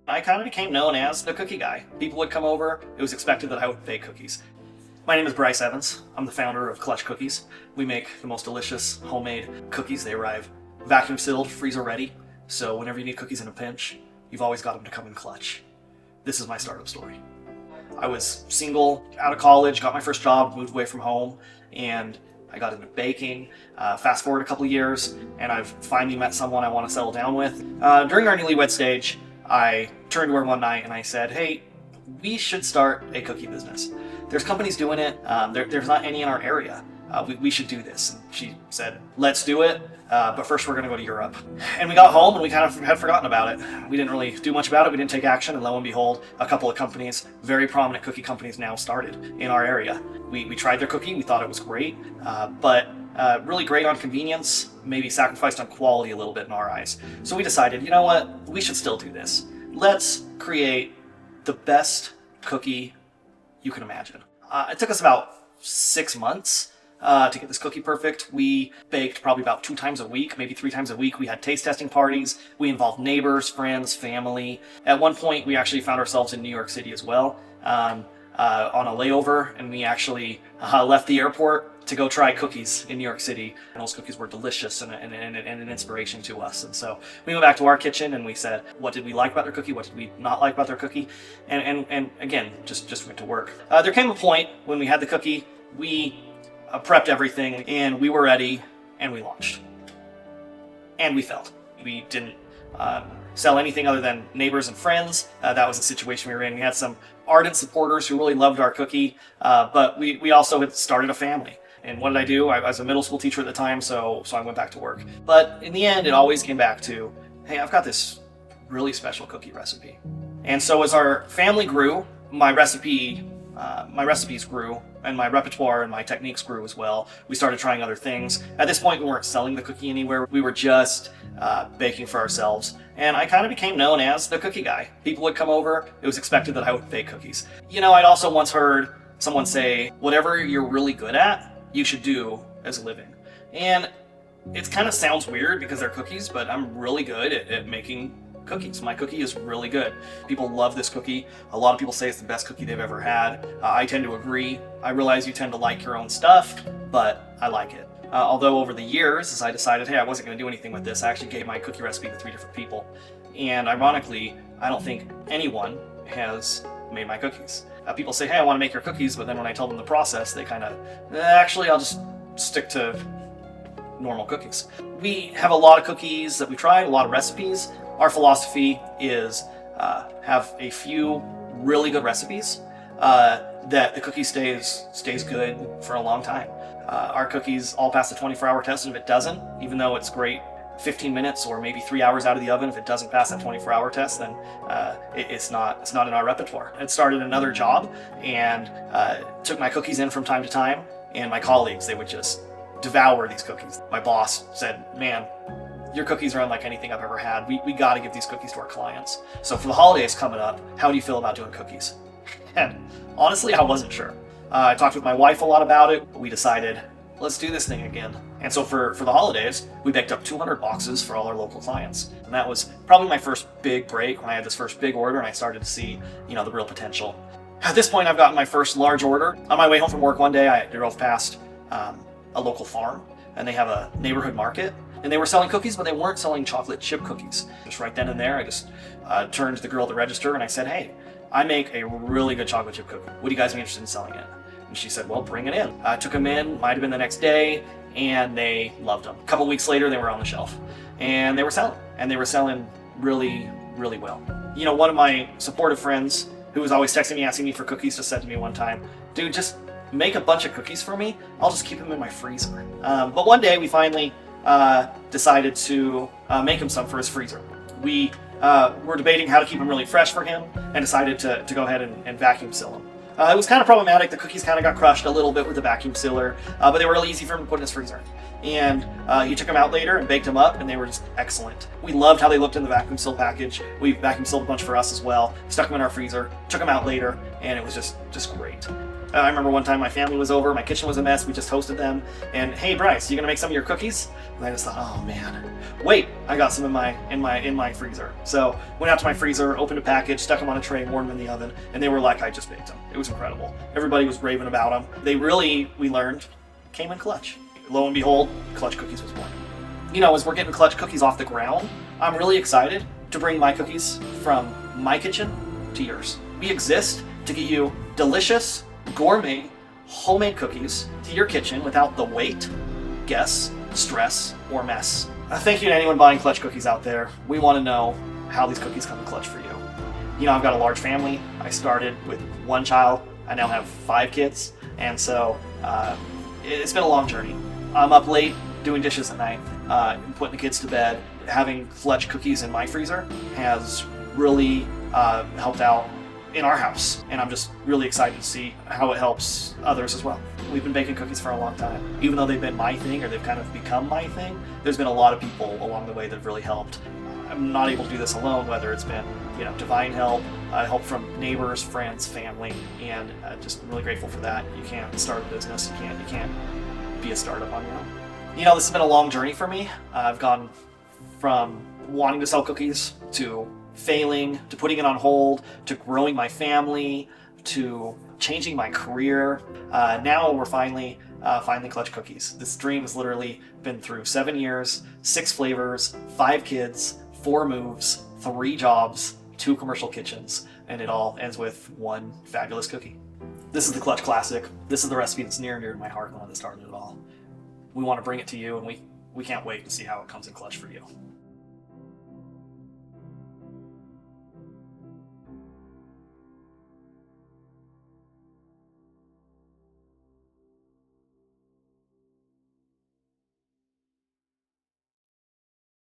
I kind of became known as the cookie guy. People would come over, it was expected that I would bake cookies. My name is Bryce Evans. I'm the founder of Clutch Cookies. We make the most delicious homemade cookies. They arrive vacuum sealed, freezer ready. So whenever you need cookies in a pinch, you've always got them to come in clutch. This is my startup story. I was single, out of college, got my first job, moved away from home, and I got into baking. Fast forward a couple of years, and I've finally met someone I want to settle down with. During our newlywed stage, I turned to her one night and I said, hey, we should start a cookie business. There's companies doing it. There's not any in our area. We should do this. And she said, let's do it. But first we're going to go to Europe. And we got home and we kind of had forgotten about it. We didn't really do much about it. We didn't take action. And lo and behold, a couple of companies, very prominent cookie companies now started in our area. We tried their cookie. We thought it was great, but really great on convenience, maybe sacrificed on quality a little bit in our eyes. So we decided, you know what? We should still do this. Let's create the best cookie you can imagine. It took us about 6 months to get this cookie perfect. We baked probably about 2 times a week, maybe 3 times a week. We had taste testing parties. We involved neighbors, friends, family. At one point, we actually found ourselves in New York City as well on a layover, and we actually left the airport to go try cookies in New York City. And those cookies were delicious and an inspiration to us. And so we went back to our kitchen and we said, what did we like about their cookie? What did we not like about their cookie? And again, just went to work. There came a point when we had the cookie, we prepped everything, and we were ready, and we launched. And we failed. We didn't sell anything other than neighbors and friends. That was the situation we were in. We had some ardent supporters who really loved our cookie, but we also had started a family. And what did I do? I was a middle school teacher at the time, so I went back to work. But in the end, it always came back to, hey, I've got this really special cookie recipe. And so as our family grew, my recipes grew, and my repertoire and my techniques grew as well. We started trying other things. At this point, we weren't selling the cookie anywhere. We were just baking for ourselves. And I kind of became known as the cookie guy. People would come over. It was expected that I would bake cookies. You know, I'd also once heard someone say, whatever you're really good at, you should do as a living. And it kind of sounds weird because they're cookies, but I'm really good at making cookies. My cookie is really good. People love this cookie. A lot of people say it's the best cookie they've ever had. I tend to agree. I realize you tend to like your own stuff, but I like it. Although over the years, as I decided, hey, I wasn't going to do anything with this, I actually gave my cookie recipe to 3 different people. And ironically, I don't think anyone has made my cookies. People say, hey, I want to make your cookies, but then when I tell them the process, they kind of, actually, I'll just stick to normal cookies. We have a lot of cookies that we tried, a lot of recipes. Our philosophy is have a few really good recipes that the cookie stays good for a long time. Our cookies all pass the 24-hour test, and if it doesn't, even though it's great 15 minutes or maybe 3 hours out of the oven, if it doesn't pass that 24-hour test, then it's not in our repertoire. It started another job and took my cookies in from time to time, and my colleagues, they would just devour these cookies. My boss said, man, your cookies are unlike anything I've ever had. We got to give these cookies to our clients. So for the holidays coming up, how do you feel about doing cookies? And honestly, I wasn't sure. I talked with my wife a lot about it. We decided, let's do this thing again. And so for the holidays, we picked up 200 boxes for all our local clients. And that was probably my first big break when I had this first big order and I started to see, the real potential. At this point, I've gotten my first large order. On my way home from work one day, I drove past a local farm, and they have a neighborhood market. And they were selling cookies, but they weren't selling chocolate chip cookies. Just right then and there, I just turned to the girl at the register and I said, hey, I make a really good chocolate chip cookie. Would you guys be interested in selling it? And she said, well, bring it in. I took them in, might have been the next day, and they loved them. A couple weeks later, they were on the shelf. And they were selling. And they were selling really, really well. One of my supportive friends, who was always texting me, asking me for cookies, just said to me one time, dude, just make a bunch of cookies for me. I'll just keep them in my freezer. But one day, we finally decided to make him some for his freezer. We were debating how to keep them really fresh for him and decided to go ahead and vacuum seal them. It was kind of problematic. The cookies kind of got crushed a little bit with the vacuum sealer, but they were really easy for him to put in his freezer. And he took them out later and baked them up, and they were just excellent. We loved how they looked in the vacuum seal package. We vacuum sealed a bunch for us as well, stuck them in our freezer, took them out later, and it was just great. I remember one time my family was over, my kitchen was a mess, we just hosted them, and hey Bryce, you gonna make some of your cookies? And I just thought, oh man, wait, I got some in my freezer. So went out to my freezer, opened a package, stuck them on a tray, warmed them in the oven, and they were like I just baked them. It was incredible. Everybody was raving about them. They really, we learned, came in clutch. Lo and behold, Clutch Cookies was born. You know, as we're getting Clutch Cookies off the ground, I'm really excited to bring my cookies from my kitchen to yours. We exist to get you delicious, gourmet, homemade cookies to your kitchen without the wait, guess, stress, or mess. Thank you to anyone buying Clutch Cookies out there. We want to know how these cookies come in clutch for you. You know, I've got a large family. I started with one child. I now have 5 kids. And so it's been a long journey. I'm up late doing dishes at night, putting the kids to bed. Having Clutch Cookies in my freezer has really helped out in our house, and I'm just really excited to see how it helps others as well. We've been baking cookies for a long time. Even though they've been my thing, or they've kind of become my thing, there's been a lot of people along the way that have really helped. I'm not able to do this alone, whether it's been, you know, divine help, help from neighbors, friends, family, and just really grateful for that. You can't start a business, you can't be a startup on your own. You know, this has been a long journey for me. I've gone from wanting to sell cookies to failing, to putting it on hold, to growing my family, to changing my career. Now we're finally Clutch Cookies. This dream has literally been through 7 years, 6 flavors, 5 kids, 4 moves, 3 jobs, 2 commercial kitchens, and it all ends with one fabulous cookie. This is the Clutch Classic. This is the recipe that's near and dear to my heart, the one that started it all. We want to bring it to you, and we can't wait to see how it comes in clutch for you.